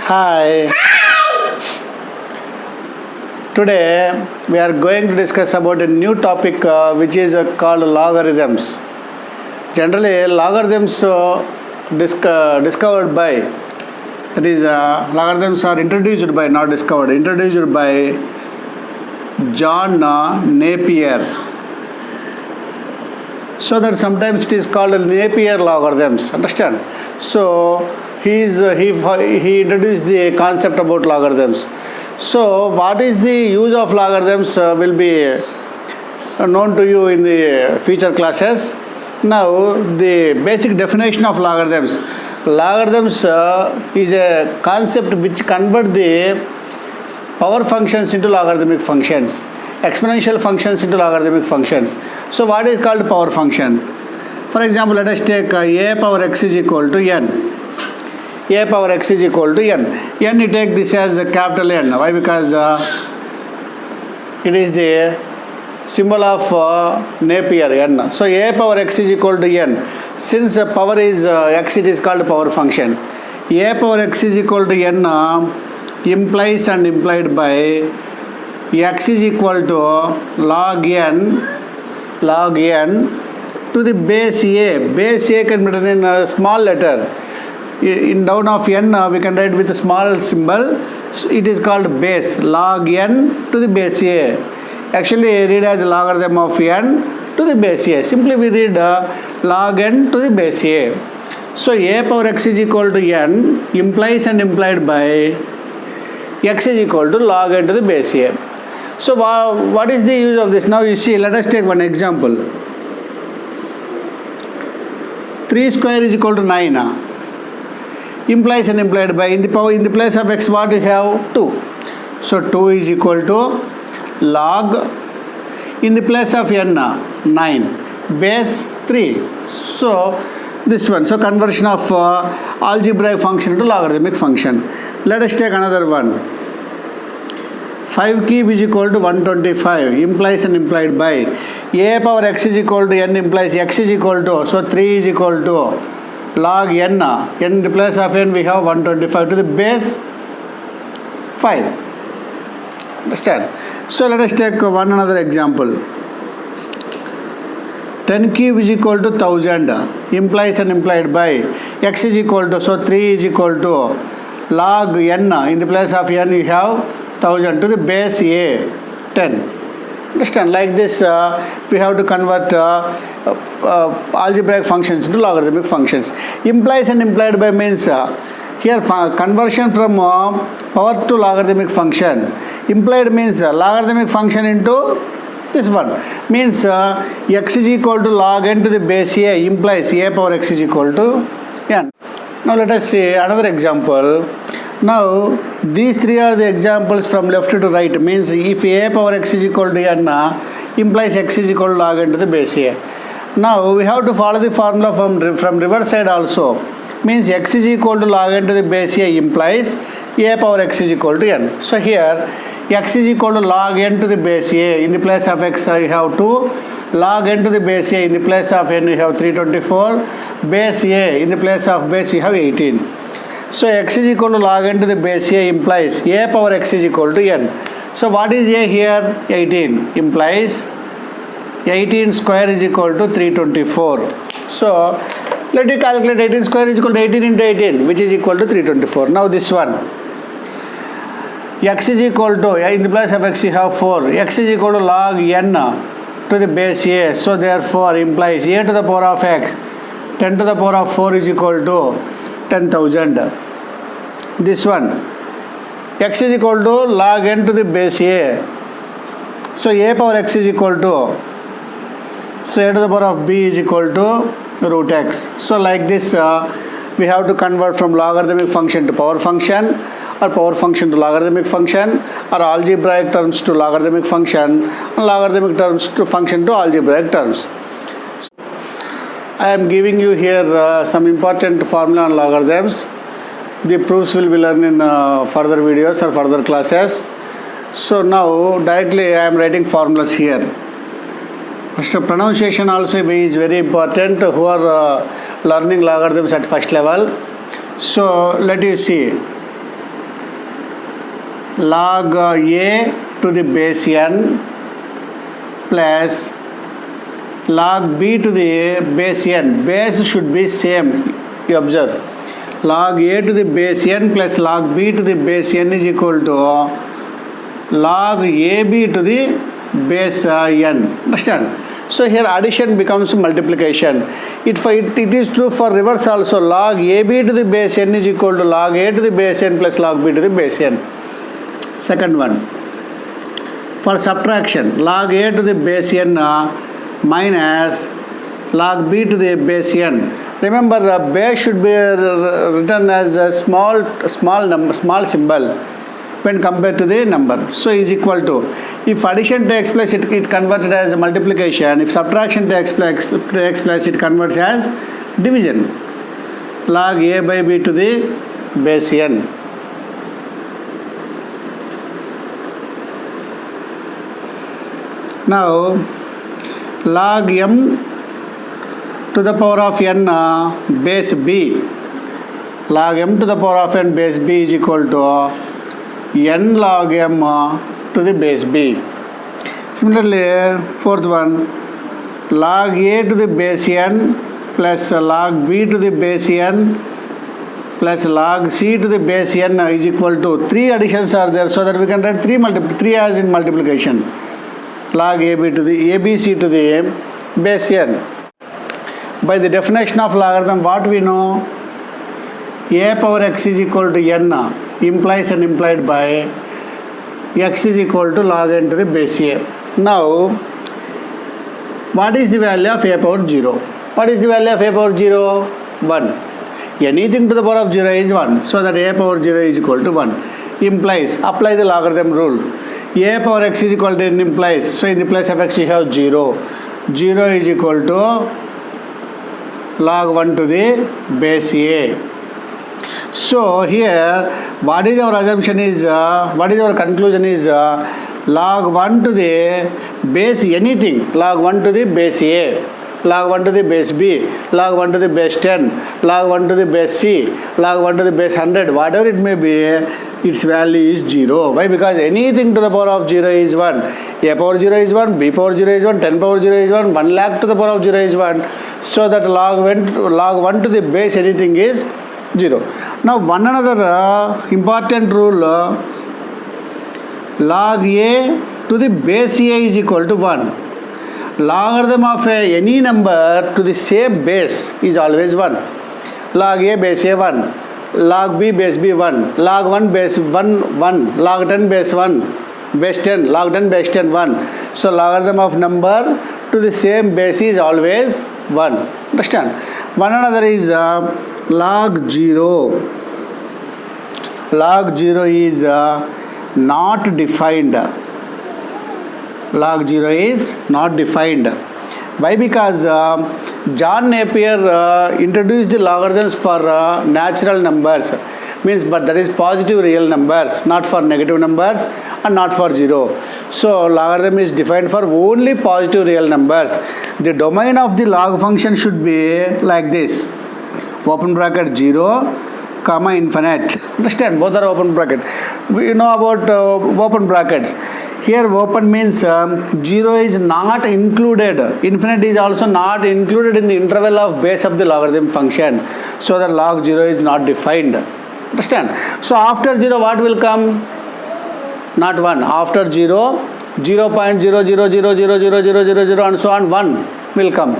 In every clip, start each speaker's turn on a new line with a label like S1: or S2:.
S1: Hi. Today we are going to discuss about a new topic which is called logarithms. Generally, logarithms discovered by, that is, logarithms are introduced by, not discovered, introduced by John Napier. So that sometimes it is called Napier logarithms. Understand? So he introduced the concept about logarithms. So what is the use of logarithms will be known to you in the future classes. Now the basic definition of logarithms. Logarithms is a concept which convert the power functions into logarithmic functions, exponential functions into logarithmic functions. So what is called power function? For example, let us take a power x is equal to n. A power x is equal to n. N, you take this as a capital N. Why? Because it is the symbol of Napier, n. So a power x is equal to n. Since power is x, it is called power function. A power x is equal to n implies and implied by x is equal to log n to the base a. Base a can be written in a small letter. In down of n we can write with a small symbol. It is called base, log n to the base a. Actually read as logarithm of n to the base a. Simply we read log n to the base a. So a power x is equal to n implies and implied by x is equal to log n to the base a. So what is the use of this? Now you see, let us take one example. 3 square is equal to 9. Implies and implied by, in the place of x what we have? 2. So 2 is equal to log, in the place of n 9, base 3. So this one. So conversion of algebraic function to logarithmic function. Let us take another one. 5 cube is equal to 125. Implies and implied by a power x is equal to n implies x is equal to, so 3 is equal to log n. In the place of n we have 125 to the base 5. Understand? So let us take another example. 10 cube is equal to 1000. Implies and implied by x is equal to, so 3 is equal to log n. In the place of n you have 1000 to the base a 10. Understand? Like this we have to convert algebraic functions into logarithmic functions. Implies and implied by means here conversion from power to logarithmic function. Implied means logarithmic function into this one. Means x is equal to log n to the base a implies a power x is equal to n. Now let us see another example. Now these three are the examples from left to right. Means if a power x is equal to n implies x is equal to log n to the base a. Now we have to follow the formula from reverse side also. Means x is equal to log n to the base a implies a power x is equal to n. So here x is equal to log n to the base a. In the place of x I have 2. Log n to the base a. In the place of n you have 324. Base a. In the place of base you have 18. So x is equal to log n to the base a implies a power x is equal to n. So what is a here? 18 implies 18 square is equal to 324. So let me calculate 18 square is equal to 18 into 18, which is equal to 324. Now this one, x is equal to, in the place of x you have 4. X is equal to log n to the base a. So therefore implies a to the power of x 10 to the power of 4 is equal to 10,000. This one, x is equal to log n to the base a. So a power x is equal to, so a to the power of b is equal to root x. So like this we have to convert from logarithmic function to power function, or power function to logarithmic function, or algebraic terms to logarithmic function, and logarithmic terms to function to algebraic terms. I am giving you here some important formula on logarithms. The proofs will be learned in further videos or further classes. So now directly I am writing formulas here. First, pronunciation also is very important who are learning logarithms at first level. So let you see. log a to the base n plus log b to the base n. Base should be same, you observe. Log a to the base n plus log b to the base n is equal to log ab to the base n. Understand? So here addition becomes multiplication. It is true for reverse also. Log ab to the base n is equal to log a to the base n plus log b to the base n. Second one. For subtraction, log a to the base n minus log b to the base n. Remember, base should be written as a small symbol when compared to the number. So is equal to, if addition takes place, it converted as multiplication. If subtraction takes place, it converts as division. Log a by b to the base n. Now log m to the power of n base b. Log m to the power of n base b is equal to n log m to the base b. Similarly, fourth one, log a to the base n plus log b to the base n plus log c to the base n is equal to, three additions are there, so that we can write 3 as in multiplication. Log ab to the abc to the base n. By the definition of logarithm, what we know? A power x is equal to n implies and implied by x is equal to log n to the base a. Now, what is the value of a power 0? What is the value of a power 0? 1. Anything to the power of 0 is 1. So that a power 0 is equal to 1. Implies, apply the logarithm rule. A power x is equal to n implies. So in the place of x you have 0. 0 is equal to log 1 to the base a. So here, what is our assumption is, what is our conclusion is, log 1 to the base anything, log 1 to the base a, log 1 to the base b, log 1 to the base 10, log 1 to the base c, log 1 to the base 100, whatever it may be, its value is 0. Why? Because anything to the power of 0 is 1. A power 0 is 1, b power 0 is 1, 10 power 0 is 1, 1 lakh to the power of 0 is 1. So that log 1 to the base anything is 0. Now one another important rule, log a to the base a is equal to 1. Logarithm of any number to the same base is always 1. Log a base a 1, log b base b 1, log 1 base 1 1, log 10 base 1, base 10, log 10 base 10 1. So logarithm of number to the same base is always 1. Understand? One another is log 0. Log 0 is not defined. Log 0 is not defined. Why? Because John Napier introduced the logarithms for natural numbers. Means, but that is positive real numbers, not for negative numbers and not for 0. So logarithm is defined for only positive real numbers. The domain of the log function should be like this: open bracket 0, comma infinite. Understand? Both are open bracket. We know about open brackets. Here open means 0 is not included. Infinite is also not included in the interval of base of the logarithm function. So the log 0 is not defined. Understand? So after 0 what will come? Not 1. After 0, 0.00000000 and so on, 1 will come.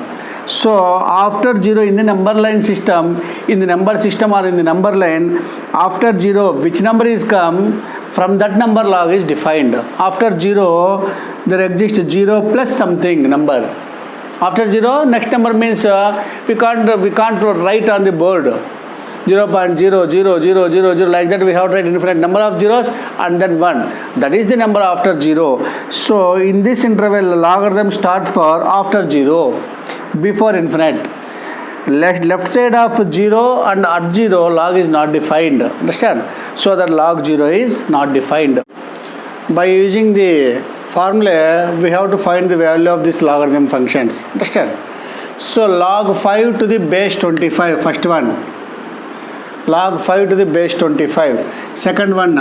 S1: So after 0 in the number line system, in the number system or in the number line, after 0 which number is come, from that number log is defined. After 0 there exists 0 plus something number. After 0 next number means we can't write on the board 0.00000 like that. We have to write infinite number of zeros and then 1. That is the number after 0. So in this interval logarithm start for after 0, before infinite. Left side of 0 and at 0 log is not defined. Understand? So that log 0 is not defined. By using the formula we have to find the value of this logarithm functions. Understand? So log 5 to the base 25, first one. Log 5 to the base 25. Second one,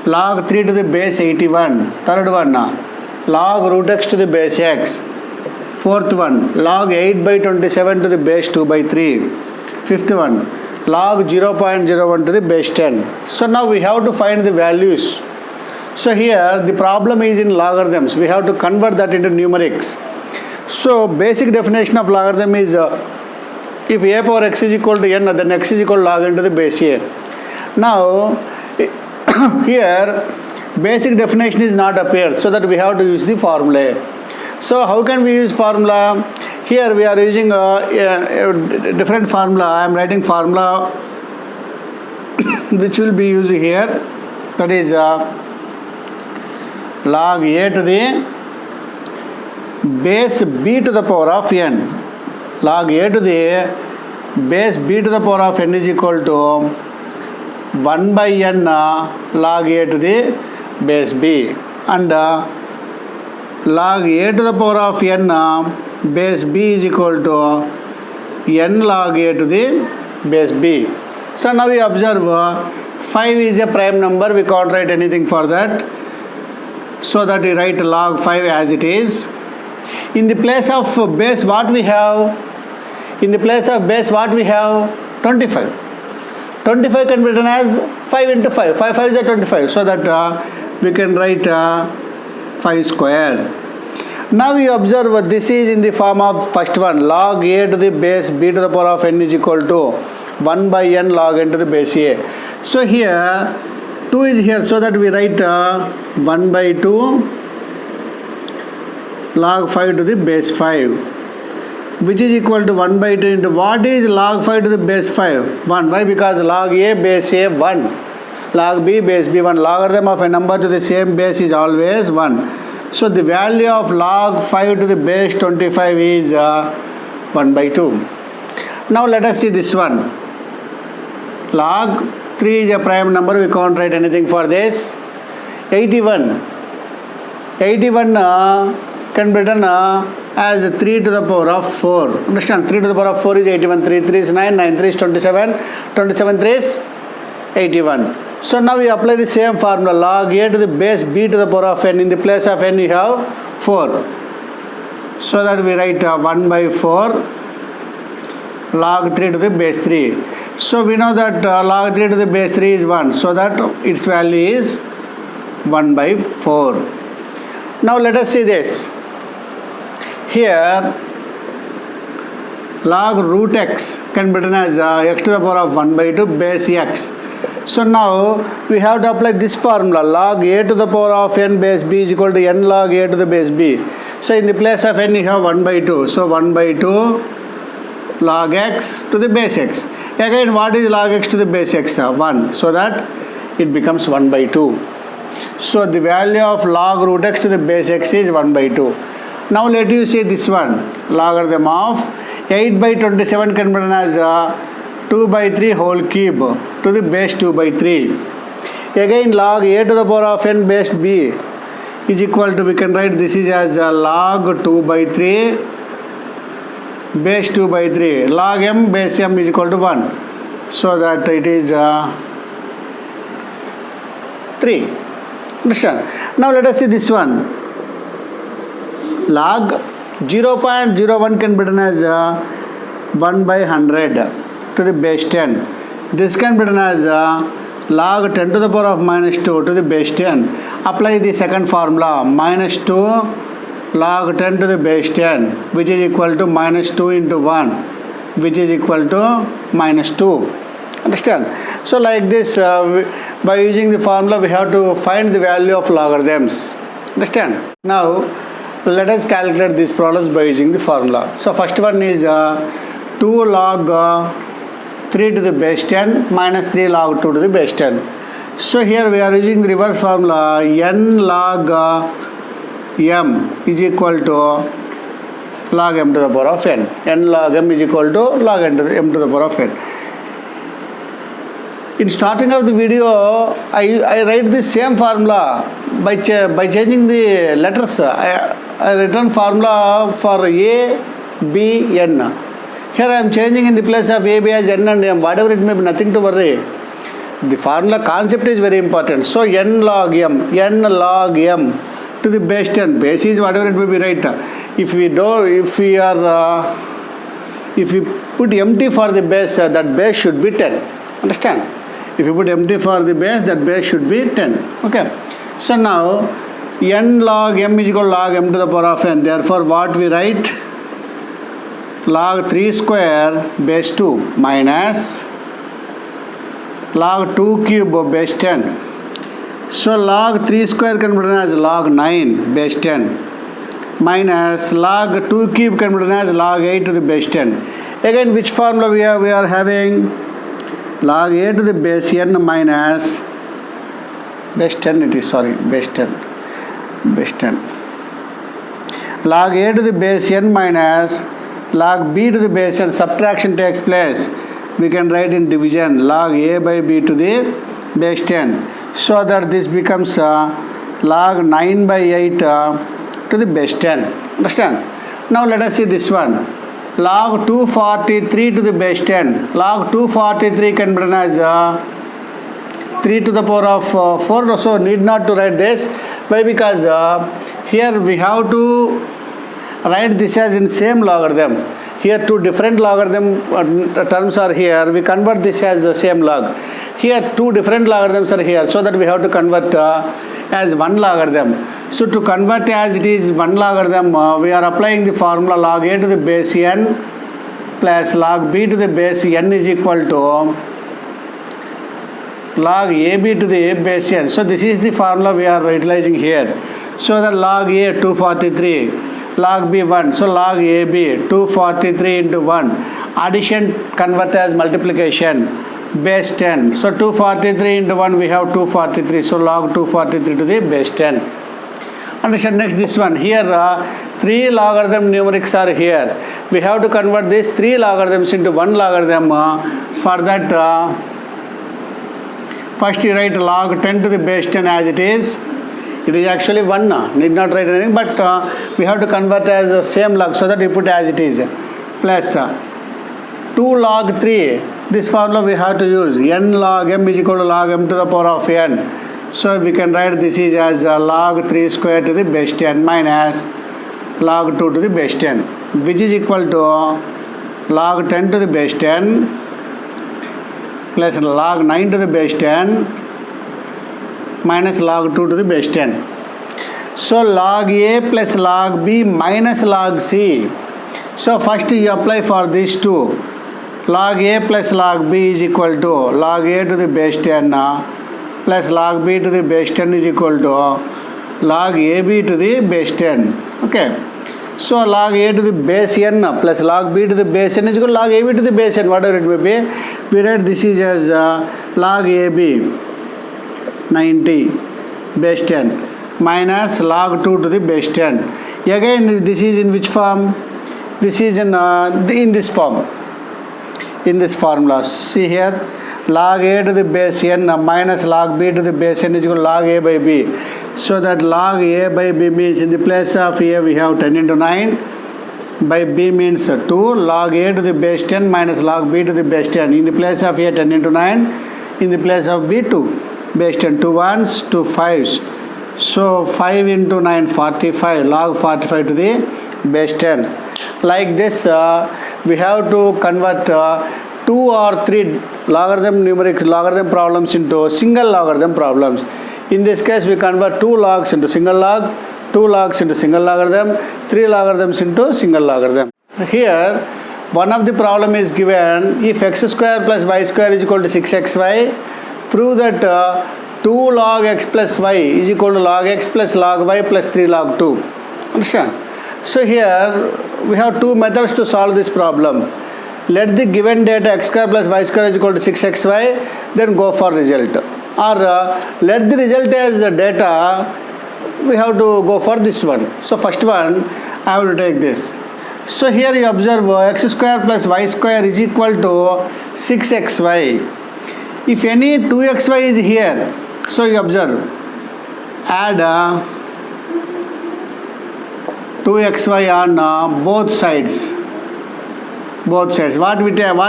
S1: log 3 to the base 81. Third one, log root x to the base x. Fourth one, log 8 by 27 to the base 2 by 3. Fifth one, log 0.01 to the base 10. So now we have to find the values. So here the problem is in logarithms. We have to convert that into numerics. So basic definition of logarithm is if a power x is equal to n, then x is equal to log n to the base a. Now here basic definition is not appeared, so that we have to use the formula. So how can we use formula? Here we are using a different formula. I am writing formula which will be used here. That is log a to the base b to the power of n. Log a to the base b to the power of n is equal to 1 by n log a to the base b, and log a to the power of n base b is equal to n log a to the base b. So now we observe 5 is a prime number. We can't write anything for that, so that we write log 5 as it is. In the place of base what we have? In the place of base what we have? 25. 25 can be written as 5 into 5. 5 5 is 25. So that we can write 5 square. Now we observe this is in the form of first one, log a to the base b to the power of n is equal to 1 by n log n to the base a. So here 2 is here, so that we write 1 by 2 log 5 to the base 5, which is equal to 1 by 2 into what is log 5 to the base 5? 1. Why? Because log a base a 1, log b base b 1. Logarithm of a number to the same base is always 1. So the value of log 5 to the base 25 is 1 by 2. Now let us see this one. Log 3 is a prime number. We can't write anything for this. 81 can be written as 3 to the power of 4. Understand? 3 to the power of 4 is 81. 3 3 is 9. 9 3 is 27. 27 3 is 81. So now we apply the same formula. Log a to the base b to the power of n. In the place of n we have 4. So that we write 1 by 4 log 3 to the base 3. So we know that log 3 to the base 3 is 1. So that its value is 1 by 4. Now let us see this. Here log root x can be written as x to the power of 1 by 2 base x. So now we have to apply this formula. Log a to the power of n base b is equal to n log a to the base b. So in the place of n we have 1 by 2. So 1 by 2 log x to the base x. Again what is log x to the base x? 1. So that it becomes 1 by 2. So the value of log root x to the base x is 1 by 2. Now let you see this one. Logarithm of 8 by 27 can be written as 2 by 3 whole cube to the base 2 by 3. Again log a to the power of n base b is equal to, we can write this is as log 2 by 3 base 2 by 3. Log m base m is equal to 1. So that it is 3. Understand? Now let us see this one. Log 0.01 can be written as 1 by 100 to the base 10. This can be written as log 10 to the power of minus 2 to the base 10. Apply the second formula, minus 2 log 10 to the base 10, which is equal to minus 2 into 1, which is equal to minus 2. Understand? So like this, by using the formula we have to find the value of logarithms. Understand? Now let us calculate these problems by using the formula. So first one is 2 log 3 to the base 10 minus 3 log 2 to the base 10. So here we are using the reverse formula. N log m is equal to log m to the power of n. N log m is equal to log n to the m to the power of n. In starting of the video, I write the same formula by changing the letters. I written formula for a, b, n. Here I am changing in the place of a, b as n and m. Whatever it may be, nothing to worry. the formula concept is very important. So n log m to the base 10. Base is whatever it will be, right? If we put empty for the base, that base should be 10. Understand? If you put empty for the base, that base should be 10. Okay. So now n log m is equal to log m to the power of n. Therefore, what we write? Log 3 square base 2 minus log 2 cube base 10. So log 3 square can be written as log 9 base 10 minus log 2 cube can be written as log 8 to the base 10. Again, which formula we are having? Log a to the base n minus base 10 it is, sorry, base 10. Log a to the base n minus log b to the base n. Subtraction takes place. We can write in division log a by b to the base 10. So that this becomes log 9 by 8 to the base 10. Understand? Now let us see this one. Log 243 to the base 10. Log 243 can be written as 3 to the power of 4. So need not to write this. Why? Because here we have to write this as in same logarithm. Here two different logarithm terms are here. We convert this as the same log. Here two different logarithms are here. So that we have to convert as one logarithm. So to convert as it is one logarithm, we are applying the formula log a to the base n plus log b to the base n is equal to log ab to the base n. So this is the formula we are utilizing here. So that log a 243, log b 1. So log ab 243 into 1. Addition convert as multiplication. Base 10. So 243 into 1 we have 243. So log 243 to the base 10. Understand? Next this one. Here 3 logarithm numerics are here. We have to convert these 3 logarithms into 1 logarithm. For that first you write log 10 to the base 10 as it is. It is actually 1. Need not write anything, but we have to convert as the same log, so that we put as it is. Plus 2 log 3. This formula we have to use. N log m is equal to log m to the power of n. So we can write this is as log 3 square to the base 10 minus log 2 to the base 10, which is equal to log 10 to the base 10 plus log 9 to the base 10 minus log 2 to the base 10. So log a plus log b minus log c. So first you apply for these two. Log a plus log b is equal to log a to the base 10 plus log b to the base 10 is equal to log ab to the base 10. Okay. So log a to the base n plus log b to the base n is equal to log ab to the base n, whatever it may be. We write this is as log ab 90 base 10 minus log 2 to the base 10. Again, this is in which form? This is in this form. In this formula. See here, log a to the base n minus log b to the base n is equal to log a by b. So that log a by b means in the place of a we have 10 into 9 by b means 2. Log a to the base 10 minus log b to the base 10. In the place of a 10 into 9, in the place of b 2. Base 10, 2 1s, 2 5s. So 5 into 9, 45. Log 45 to the base 10. Like this, we have to convert 2 or 3 logarithm problems into single logarithm problems. In this case, we convert 2 logs into single log, 2 logs into single logarithm, 3 logarithms into single logarithm. Here, one of the problem is given: if x square plus y square is equal to 6xy, prove that 2 log x plus y is equal to log x plus log y plus 3 log 2. Understand? So here we have 2 methods to solve this problem. Let the given data x square plus y square is equal to 6xy, then go for result. Or let the result as the data, we have to go for this one. So first one, I have to take this. So here you observe x square plus y square is equal to 6xy. If any 2xy is here, so you observe, add 2xy on both sides. What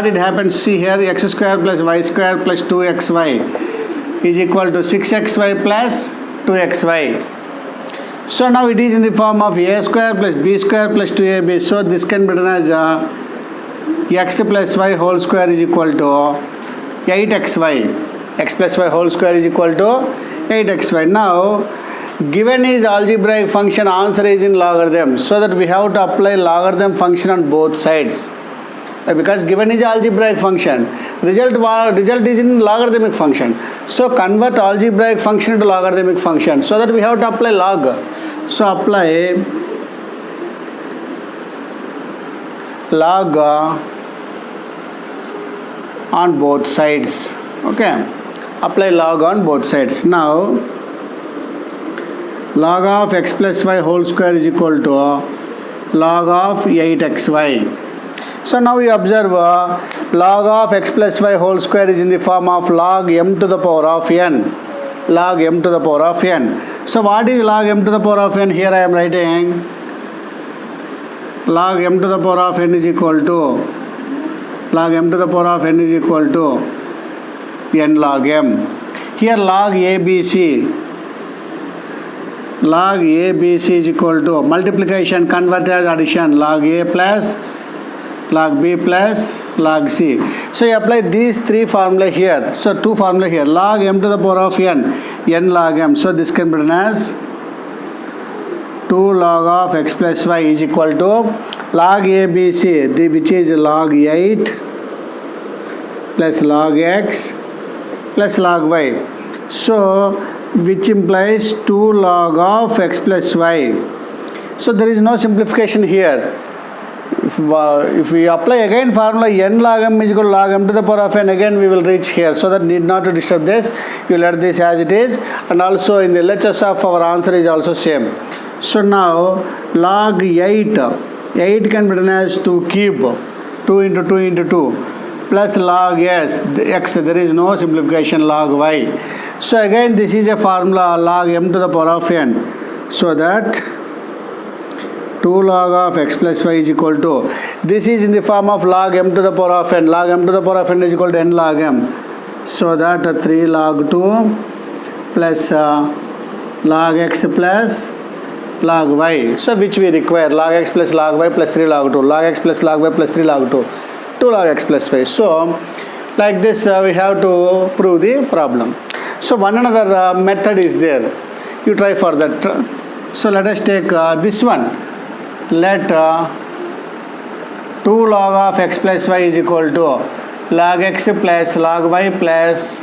S1: it happens, see here, x square plus y square plus 2xy. is equal to 6xy plus 2xy. So now it is in the form of a square plus b square plus 2ab. So this can be written as x plus y whole square is equal to 8xy. X plus y whole square is equal to 8xy. Now given is algebraic function, answer is in logarithm. So that we have to apply logarithm function on both sides. Because given is algebraic function, result is in logarithmic function. So convert algebraic function to logarithmic function. So that we have to apply log. So apply log on both sides. Okay. Apply log on both sides. Now log of x plus y whole square is equal to log of 8xy. So now we observe log of x plus y whole square is in the form of log m to the power of n. Log m to the power of n. So what is log m to the power of n? Here I am writing log m to the power of n is equal to log m to the power of n is equal to n log m. Here log ABC. Log ABC is equal to multiplication, convert as addition, log A plus log B plus log C. So you apply these three formula here. So two formula here. Log m to the power of n log m. So this can be written as 2 log of x plus y is equal to log ABC, which is log 8 plus log x plus log y. So which implies 2 log of x plus y. So there is no simplification here. If we apply again formula n log m is equal to log m to the power of n, again we will reach here. So that need not to disturb this. You let this as it is, and also in the LHS of our answer is also same. So now log 8 can be written as 2 cube, 2 into 2 into 2 plus log x, there is no simplification, log y. So again this is a formula log m to the power of n. So that 2 log of x plus y is equal to, this is in the form of log m to the power of n. Log m to the power of n is equal to n log m. So that 3 log 2 plus log x plus log y. So which we require, log x plus log y plus 3 log 2. Log x plus log y plus 3 log 2. 2 log x plus y. So like this we have to prove the problem. So one another method is there. You try for that. So let us take this one. Let 2 log of x plus y is equal to log x plus log y plus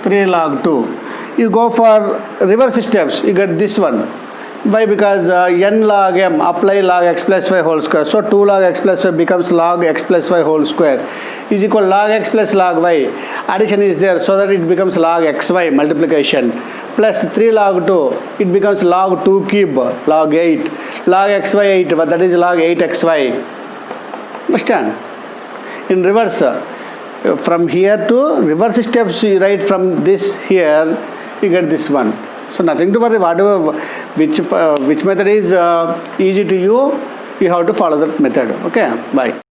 S1: 3 log 2. You go for reverse steps, you get this one. Why? Because n log m, apply log x plus y whole square. So 2 log x plus y becomes log x plus y whole square is equal to log x plus log y. Addition is there, so that it becomes log xy, multiplication, plus 3 log 2, it becomes log 2 cube, log 8, log xy 8, but that is log 8xy. Understand? In reverse, from here to reverse steps, you write from this here, you get this one. So nothing to worry, whatever, which method is easy to you have to follow that method. Okay, bye.